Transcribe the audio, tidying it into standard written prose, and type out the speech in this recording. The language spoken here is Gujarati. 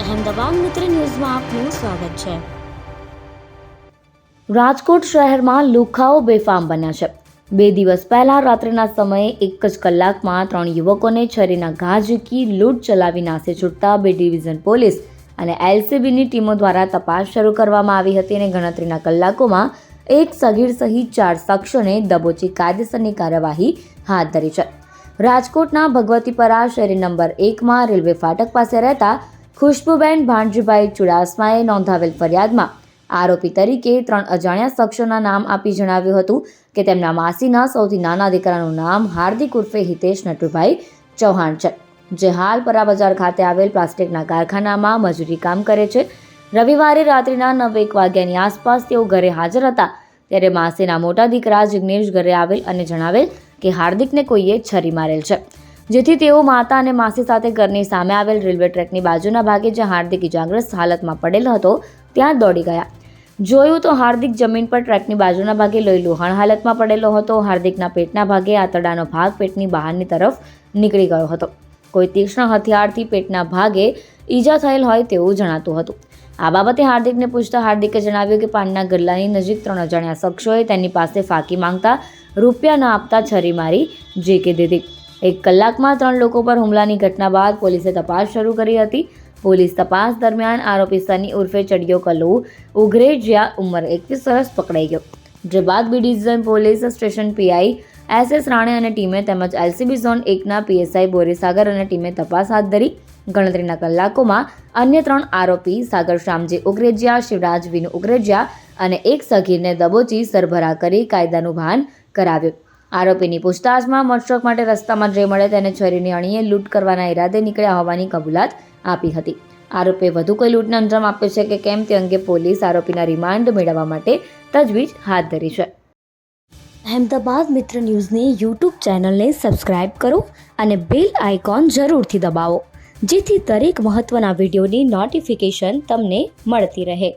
અહેમદાબાદ મિત્ર ન્યૂઝમાં આપનું સ્વાગત છે। રાજકોટ શહેરમાં લુખ્ખાઓ બેફામ બન્યા છે। 2 દિવસ પહેલા રાત્રિના સમયે એક જ કલાકમાં 3 યુવકોને છરીના ઘા ઝીકી લૂંટ ચલાવી નાસી છૂટતા 2 ડિવિઝન પોલીસ અને એલસીબીની ટીમો દ્વારા તપાસ શરૂ કરવામાં આવી હતી અને ગણતરીના કલાકોમાં એક સગીર સહિત 4 શખ્સોને દબોચી કાયદેસરની કાર્યવાહી હાથ ધરી છે। રાજકોટના ભગવતીપરા શેરી નંબર 1માં રેલવે ફાટક પાસે રહેતા ખુશ્બુબેન ભાણજીભાઈ ચુડાસમાએ નોંધાવેલ ફરિયાદમાં આરોપી તરીકે 3 અજાણ્યા શખ્સોના નામ આપી જણાવ્યું હતું કે તેમના માસીના સૌથી નાના દીકરાનું નામ હાર્દિક ઉર્ફે હિતેશ નટુભાઈ ચૌહાણ છે, જે હાલ પરા બજાર ખાતે આવેલ પ્લાસ્ટિકના કારખાનામાં મજૂરી કામ કરે છે। રવિવારે રાત્રિના 9:01 વાગ્યાની આસપાસ તેઓ ઘરે હાજર હતા ત્યારે માસીના મોટા દીકરા જિગ્નેશ ઘરે આવેલ અને જણાવેલ કે હાર્દિકને કોઈએ છરી મારેલ છે, જેથી તેઓ માતા અને માસી સાથે ઘરની સામે આવેલ રેલવે ટ્રેકની બાજુના ભાગે જ્યાં હાર્દિક ઇજાગ્રસ્ત હાલતમાં પડેલ હતો ત્યાં દોડી ગયા। જોયું તો હાર્દિક જમીન પર ટ્રેકની બાજુના ભાગે લોહી લુહાણ હાલતમાં પડેલો હતો। હાર્દિકના પેટના ભાગે આંતરડાનો ભાગ પેટની બહારની તરફ નીકળી ગયો હતો। કોઈ તીક્ષ્ણ હથિયારથી પેટના ભાગે ઈજા થયેલ હોય તેવું જણાતું હતું। આ બાબતે હાર્દિકને પૂછતા હાર્દિકે જણાવ્યું કે પાનના ગલ્લાની નજીક 3 અજાણ્યા શખ્સોએ તેની પાસે ફાંકી માંગતા રૂપિયા ન આપતા છરી મારી ઝીકી દીધી। 1 કલાકમાં 3 લોકો પર હુમલાની ઘટના બાદ પોલીસે તપાસ શરૂ કરી હતી। પોલીસ તપાસ દરમિયાન આરોપી સની ઉર્ફે ચડિયો કલ્લુ ઉઘરેજિયા ઉંમર 21 વર્ષ પકડાઈ ગયો, જે બાદ B division police station PI S રાણે અને ટીમે તેમજ એલસીબી ઝોન 1ના પીએસઆઈ બોરીસાગર અને ટીમે તપાસ હાથ ધરી। ગણતરીના કલાકોમાં અન્ય 3 આરોપી સાગર શ્યામજી ઉઘરેજિયા, શિવરાજ વિનુ ઉઘરેજિયા અને એક સગીરને દબોચી સરભરા કરી કાયદાનું ભાન કરાવ્યું। આરોપીની પૂછતાછમાં મોટરસ્ટ્રક માટે રસ્તામાં જે મળે તેને છરીની અણીએ લૂંટ કરવાના ઈરાદે નીકળ્યા હોવાની કબૂલાત આપી હતી। આરોપીએ વધુ કોઈ લૂંટને અંજામ આપ્યો છે કે કેમ તે અંગે પોલીસ આરોપીના રિમાન્ડ મેળવવા માટે તજવીજ હાથ ધરી છે। અહેમદાબાદ મિત્ર ન્યૂઝની યુટ્યુબ ચેનલને સબસ્ક્રાઇબ કરો અને બેલ આઇકોન જરૂરથી દબાવો, જેથી દરેક મહત્ત્વના વિડીયોની નોટિફિકેશન તમને મળતી રહે।